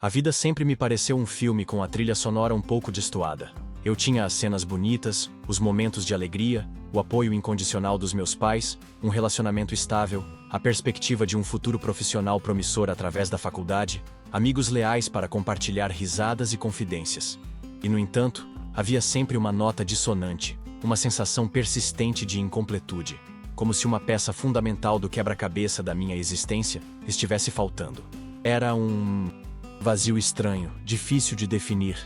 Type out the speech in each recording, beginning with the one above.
A vida sempre me pareceu um filme com a trilha sonora um pouco destoada. Eu tinha as cenas bonitas, os momentos de alegria, o apoio incondicional dos meus pais, um relacionamento estável, a perspectiva de um futuro profissional promissor através da faculdade, amigos leais para compartilhar risadas e confidências. E, no entanto, havia sempre uma nota dissonante, uma sensação persistente de incompletude, como se uma peça fundamental do quebra-cabeça da minha existência estivesse faltando. Era um vazio estranho, difícil de definir,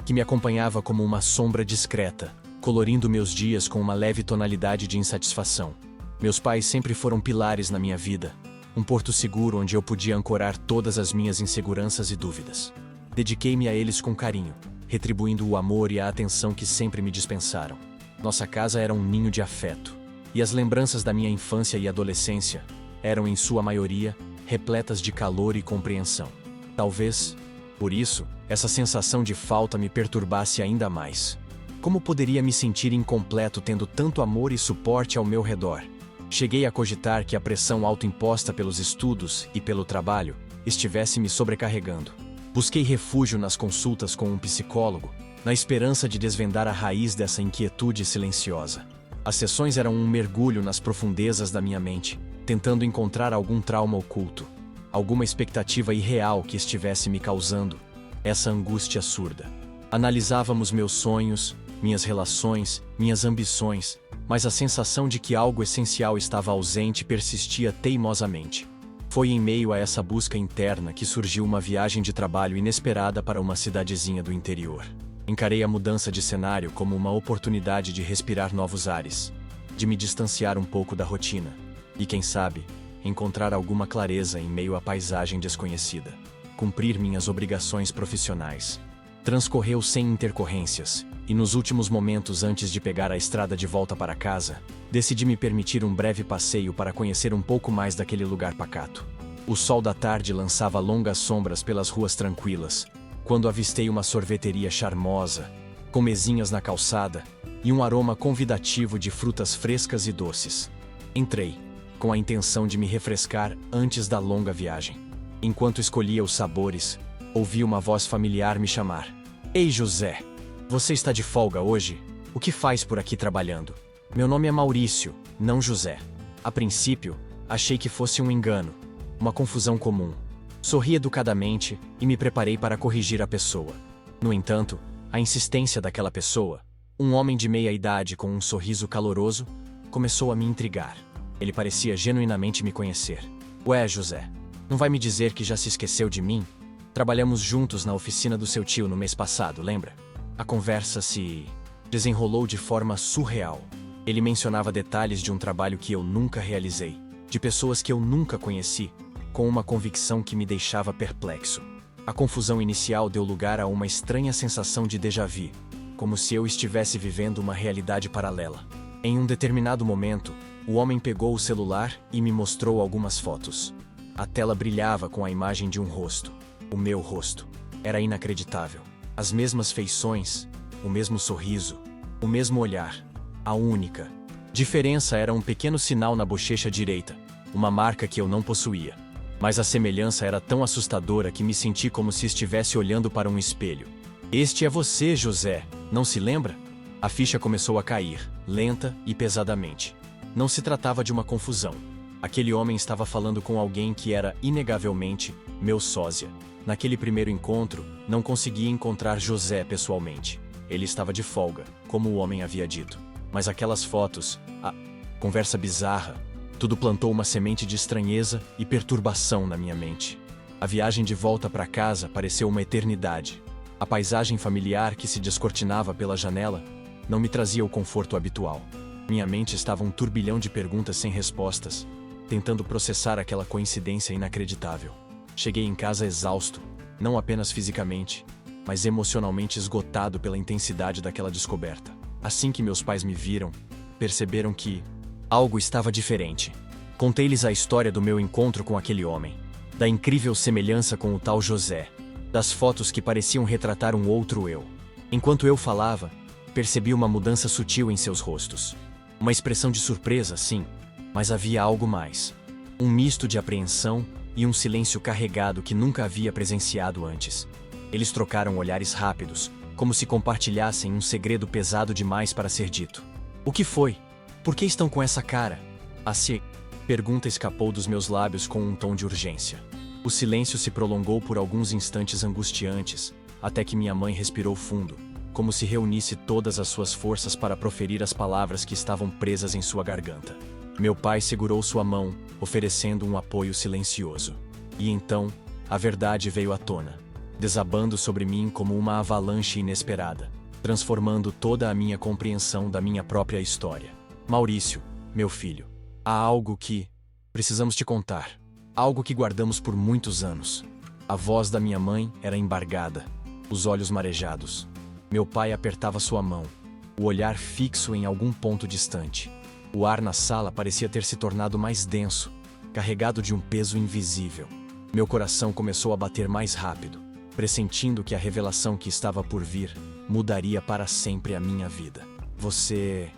que me acompanhava como uma sombra discreta, colorindo meus dias com uma leve tonalidade de insatisfação. Meus pais sempre foram pilares na minha vida, um porto seguro onde eu podia ancorar todas as minhas inseguranças e dúvidas. Dediquei-me a eles com carinho, retribuindo o amor e a atenção que sempre me dispensaram. Nossa casa era um ninho de afeto, e as lembranças da minha infância e adolescência eram, em sua maioria, repletas de calor e compreensão. Talvez, por isso, essa sensação de falta me perturbasse ainda mais. Como poderia me sentir incompleto tendo tanto amor e suporte ao meu redor? Cheguei a cogitar que a pressão autoimposta pelos estudos e pelo trabalho estivesse me sobrecarregando. Busquei refúgio nas consultas com um psicólogo, na esperança de desvendar a raiz dessa inquietude silenciosa. As sessões eram um mergulho nas profundezas da minha mente, tentando encontrar algum trauma oculto, alguma expectativa irreal que estivesse me causando essa angústia surda. Analisávamos meus sonhos, minhas relações, minhas ambições, mas a sensação de que algo essencial estava ausente persistia teimosamente. Foi em meio a essa busca interna que surgiu uma viagem de trabalho inesperada para uma cidadezinha do interior. Encarei a mudança de cenário como uma oportunidade de respirar novos ares, de me distanciar um pouco da rotina e, quem sabe, encontrar alguma clareza em meio à paisagem desconhecida. Cumprir minhas obrigações profissionais. Transcorreu sem intercorrências, e nos últimos momentos antes de pegar a estrada de volta para casa, decidi me permitir um breve passeio para conhecer um pouco mais daquele lugar pacato. O sol da tarde lançava longas sombras pelas ruas tranquilas, quando avistei uma sorveteria charmosa, com mesinhas na calçada e um aroma convidativo de frutas frescas e doces. Entrei, com a intenção de me refrescar antes da longa viagem. Enquanto escolhia os sabores, ouvi uma voz familiar me chamar. Ei, José! Você está de folga hoje? O que faz por aqui trabalhando? Meu nome é Maurício, não José. A princípio, achei que fosse um engano, uma confusão comum. Sorri educadamente e me preparei para corrigir a pessoa. No entanto, a insistência daquela pessoa, um homem de meia idade com um sorriso caloroso, começou a me intrigar. Ele parecia genuinamente me conhecer. Ué, José, não vai me dizer que já se esqueceu de mim? Trabalhamos juntos na oficina do seu tio no mês passado, lembra? A conversa se desenrolou de forma surreal. Ele mencionava detalhes de um trabalho que eu nunca realizei, de pessoas que eu nunca conheci, com uma convicção que me deixava perplexo. A confusão inicial deu lugar a uma estranha sensação de déjà-vu, como se eu estivesse vivendo uma realidade paralela. Em um determinado momento, o homem pegou o celular e me mostrou algumas fotos. A tela brilhava com a imagem de um rosto. O meu rosto. Era inacreditável. As mesmas feições, o mesmo sorriso, o mesmo olhar. A única diferença era um pequeno sinal na bochecha direita, uma marca que eu não possuía. Mas a semelhança era tão assustadora que me senti como se estivesse olhando para um espelho. Este é você, José, não se lembra? A ficha começou a cair, lenta e pesadamente. Não se tratava de uma confusão. Aquele homem estava falando com alguém que era, inegavelmente, meu sósia. Naquele primeiro encontro, não conseguia encontrar José pessoalmente. Ele estava de folga, como o homem havia dito. Mas aquelas fotos, a conversa bizarra, tudo plantou uma semente de estranheza e perturbação na minha mente. A viagem de volta para casa pareceu uma eternidade. A paisagem familiar que se descortinava pela janela não me trazia o conforto habitual. Minha mente estava um turbilhão de perguntas sem respostas, tentando processar aquela coincidência inacreditável. Cheguei em casa exausto, não apenas fisicamente, mas emocionalmente esgotado pela intensidade daquela descoberta. Assim que meus pais me viram, perceberam que algo estava diferente. Contei-lhes a história do meu encontro com aquele homem, da incrível semelhança com o tal José, das fotos que pareciam retratar um outro eu. Enquanto eu falava, percebi uma mudança sutil em seus rostos. Uma expressão de surpresa, sim, mas havia algo mais. Um misto de apreensão e um silêncio carregado que nunca havia presenciado antes. Eles trocaram olhares rápidos, como se compartilhassem um segredo pesado demais para ser dito. O que foi? Por que estão com essa cara? A pergunta escapou dos meus lábios com um tom de urgência. O silêncio se prolongou por alguns instantes angustiantes, até que minha mãe respirou fundo, como se reunisse todas as suas forças para proferir as palavras que estavam presas em sua garganta. Meu pai segurou sua mão, oferecendo um apoio silencioso. E então, a verdade veio à tona, desabando sobre mim como uma avalanche inesperada, transformando toda a minha compreensão da minha própria história. Maurício, meu filho, há algo que precisamos te contar. Algo que guardamos por muitos anos. A voz da minha mãe era embargada, os olhos marejados. Meu pai apertava sua mão, o olhar fixo em algum ponto distante. O ar na sala parecia ter se tornado mais denso, carregado de um peso invisível. Meu coração começou a bater mais rápido, pressentindo que a revelação que estava por vir mudaria para sempre a minha vida. Você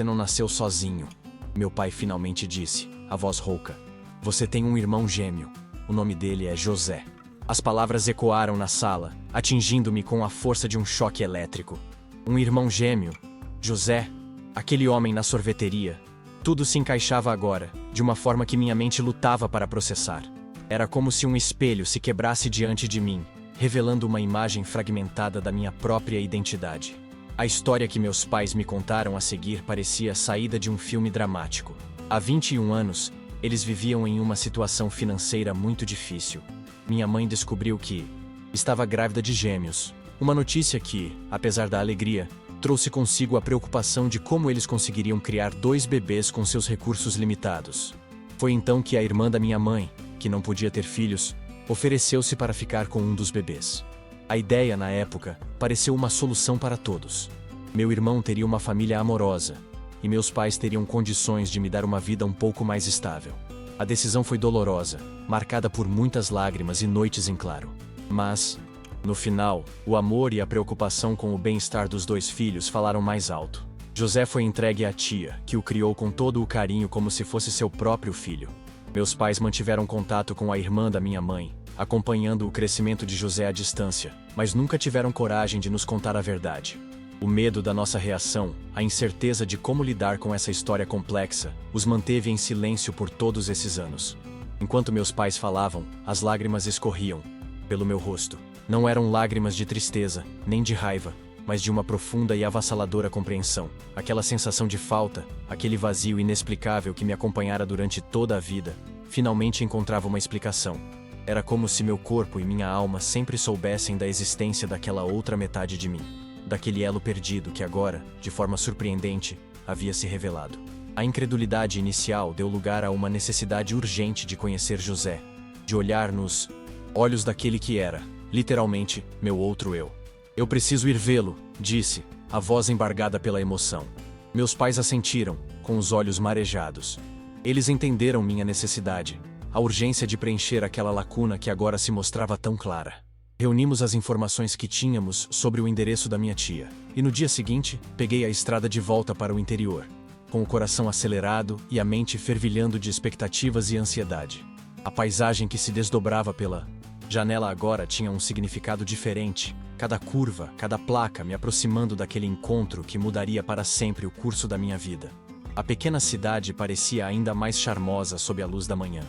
não nasceu sozinho, meu pai finalmente disse, a voz rouca. Você tem um irmão gêmeo. O nome dele é José. As palavras ecoaram na sala, atingindo-me com a força de um choque elétrico. Um irmão gêmeo? José? Aquele homem na sorveteria? Tudo se encaixava agora, de uma forma que minha mente lutava para processar. Era como se um espelho se quebrasse diante de mim, revelando uma imagem fragmentada da minha própria identidade. A história que meus pais me contaram a seguir parecia a saída de um filme dramático. Há 21 anos, eles viviam em uma situação financeira muito difícil. Minha mãe descobriu que estava grávida de gêmeos. Uma notícia que, apesar da alegria, trouxe consigo a preocupação de como eles conseguiriam criar 2 bebês com seus recursos limitados. Foi então que a irmã da minha mãe, que não podia ter filhos, ofereceu-se para ficar com um dos bebês. A ideia, na época, pareceu uma solução para todos. Meu irmão teria uma família amorosa, e meus pais teriam condições de me dar uma vida um pouco mais estável. A decisão foi dolorosa, marcada por muitas lágrimas e noites em claro. Mas, no final, o amor e a preocupação com o bem-estar dos 2 filhos falaram mais alto. José foi entregue à tia, que o criou com todo o carinho como se fosse seu próprio filho. Meus pais mantiveram contato com a irmã da minha mãe, acompanhando o crescimento de José à distância, mas nunca tiveram coragem de nos contar a verdade. O medo da nossa reação, a incerteza de como lidar com essa história complexa, os manteve em silêncio por todos esses anos. Enquanto meus pais falavam, as lágrimas escorriam pelo meu rosto. Não eram lágrimas de tristeza, nem de raiva, mas de uma profunda e avassaladora compreensão. Aquela sensação de falta, aquele vazio inexplicável que me acompanhara durante toda a vida, finalmente encontrava uma explicação. Era como se meu corpo e minha alma sempre soubessem da existência daquela outra metade de mim. Daquele elo perdido que agora, de forma surpreendente, havia se revelado. A incredulidade inicial deu lugar a uma necessidade urgente de conhecer José, de olhar nos olhos daquele que era, literalmente, meu outro eu. Eu preciso ir vê-lo, disse, a voz embargada pela emoção. Meus pais assentiram, com os olhos marejados. Eles entenderam minha necessidade, a urgência de preencher aquela lacuna que agora se mostrava tão clara. Reunimos as informações que tínhamos sobre o endereço da minha tia, e no dia seguinte, peguei a estrada de volta para o interior, com o coração acelerado e a mente fervilhando de expectativas e ansiedade. A paisagem que se desdobrava pela janela agora tinha um significado diferente, cada curva, cada placa me aproximando daquele encontro que mudaria para sempre o curso da minha vida. A pequena cidade parecia ainda mais charmosa sob a luz da manhã.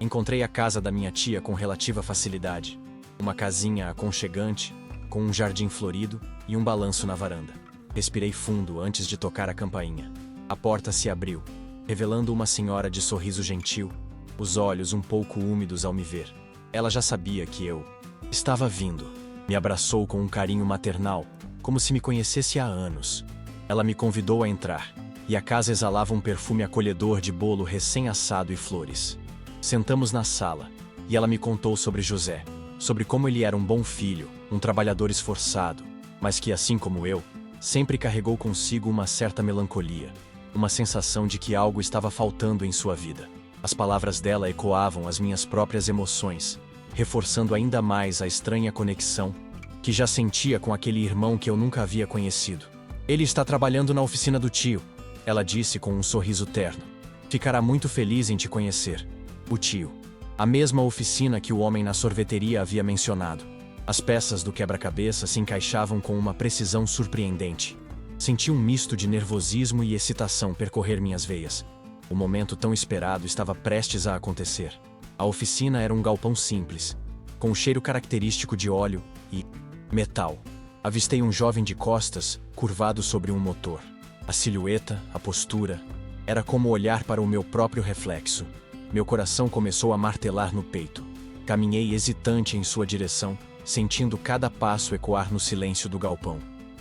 Encontrei a casa da minha tia com relativa facilidade. Uma casinha aconchegante, com um jardim florido e um balanço na varanda. Respirei fundo antes de tocar a campainha. A porta se abriu, revelando uma senhora de sorriso gentil, os olhos um pouco úmidos ao me ver. Ela já sabia que eu estava vindo. Me abraçou com um carinho maternal, como se me conhecesse há anos. Ela me convidou a entrar, e a casa exalava um perfume acolhedor de bolo recém-assado e flores. Sentamos na sala, e ela me contou sobre José, sobre como ele era um bom filho, um trabalhador esforçado, mas que, assim como eu, sempre carregou consigo uma certa melancolia, uma sensação de que algo estava faltando em sua vida. As palavras dela ecoavam as minhas próprias emoções, reforçando ainda mais a estranha conexão que já sentia com aquele irmão que eu nunca havia conhecido. Ele está trabalhando na oficina do tio, ela disse com um sorriso terno. Ficará muito feliz em te conhecer. O tio. A mesma oficina que o homem na sorveteria havia mencionado. As peças do quebra-cabeça se encaixavam com uma precisão surpreendente. Senti um misto de nervosismo e excitação percorrer minhas veias. O momento tão esperado estava prestes a acontecer. A oficina era um galpão simples, com o cheiro característico de óleo e metal. Avistei um jovem de costas, curvado sobre um motor. A silhueta, a postura, era como olhar para o meu próprio reflexo. Meu coração começou a martelar no peito. Caminhei hesitante em sua direção, sentindo cada passo ecoar no silêncio do galpão.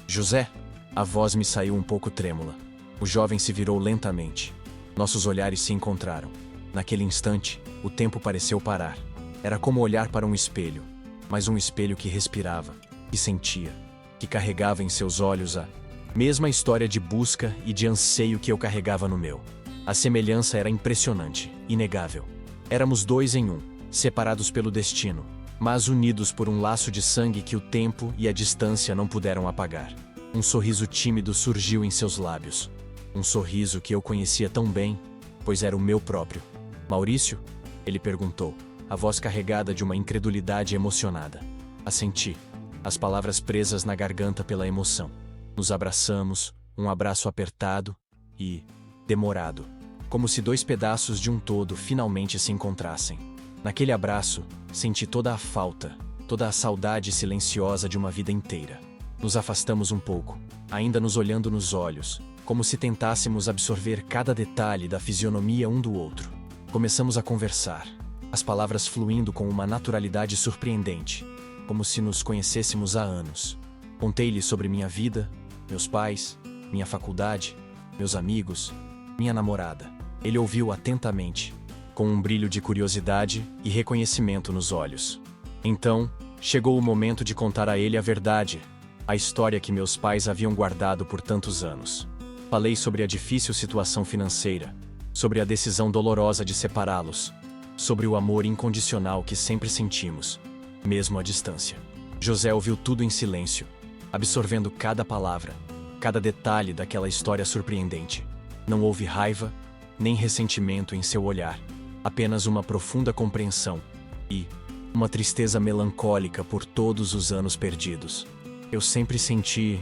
José! A voz me saiu um pouco trêmula. O jovem se virou lentamente. Nossos olhares se encontraram. Naquele instante, o tempo pareceu parar. Era como olhar para um espelho, mas um espelho que respirava, que sentia, que carregava em seus olhos a mesma história de busca e de anseio que eu carregava no meu. A semelhança era impressionante, inegável. Éramos dois em um, separados pelo destino, mas unidos por um laço de sangue que o tempo e a distância não puderam apagar. Um sorriso tímido surgiu em seus lábios. Um sorriso que eu conhecia tão bem, pois era o meu próprio. Maurício? Ele perguntou, a voz carregada de uma incredulidade emocionada. Assenti, as palavras presas na garganta pela emoção. Nos abraçamos, um abraço apertado e demorado, como se dois pedaços de um todo finalmente se encontrassem. Naquele abraço, senti toda a falta, toda a saudade silenciosa de uma vida inteira. Nos afastamos um pouco, ainda nos olhando nos olhos, como se tentássemos absorver cada detalhe da fisionomia um do outro. Começamos a conversar, as palavras fluindo com uma naturalidade surpreendente, como se nos conhecêssemos há anos. Contei-lhe sobre minha vida, meus pais, minha faculdade, meus amigos, minha namorada. Ele ouviu atentamente, com um brilho de curiosidade e reconhecimento nos olhos. Então, chegou o momento de contar a ele a verdade, a história que meus pais haviam guardado por tantos anos. Falei sobre a difícil situação financeira, sobre a decisão dolorosa de separá-los, sobre o amor incondicional que sempre sentimos, mesmo à distância. José ouviu tudo em silêncio, absorvendo cada palavra, cada detalhe daquela história surpreendente. Não houve raiva, nem ressentimento em seu olhar, apenas uma profunda compreensão e uma tristeza melancólica por todos os anos perdidos. Eu sempre senti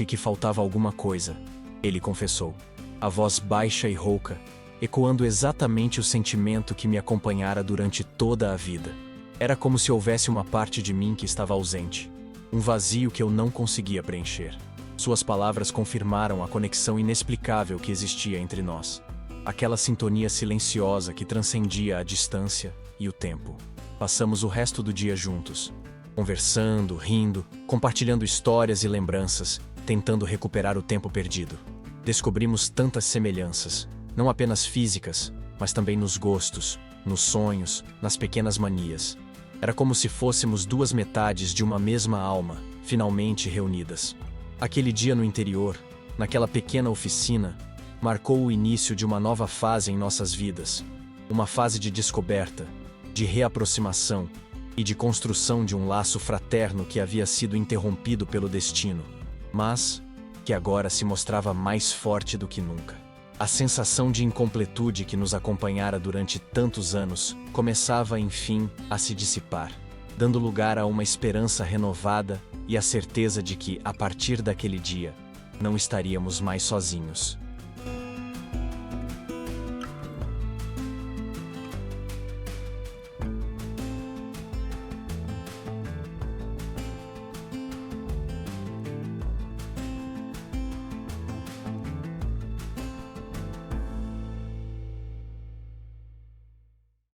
que faltava alguma coisa, ele confessou. A voz baixa e rouca, ecoando exatamente o sentimento que me acompanhara durante toda a vida. Era como se houvesse uma parte de mim que estava ausente, um vazio que eu não conseguia preencher. Suas palavras confirmaram a conexão inexplicável que existia entre nós. Aquela sintonia silenciosa que transcendia a distância e o tempo. Passamos o resto do dia juntos, conversando, rindo, compartilhando histórias e lembranças, tentando recuperar o tempo perdido. Descobrimos tantas semelhanças, não apenas físicas, mas também nos gostos, nos sonhos, nas pequenas manias. Era como se fôssemos duas metades de uma mesma alma, finalmente reunidas. Aquele dia no interior, naquela pequena oficina, marcou o início de uma nova fase em nossas vidas. Uma fase de descoberta, de reaproximação e de construção de um laço fraterno que havia sido interrompido pelo destino, mas que agora se mostrava mais forte do que nunca. A sensação de incompletude que nos acompanhara durante tantos anos começava, enfim, a se dissipar, dando lugar a uma esperança renovada e a certeza de que, a partir daquele dia, não estaríamos mais sozinhos.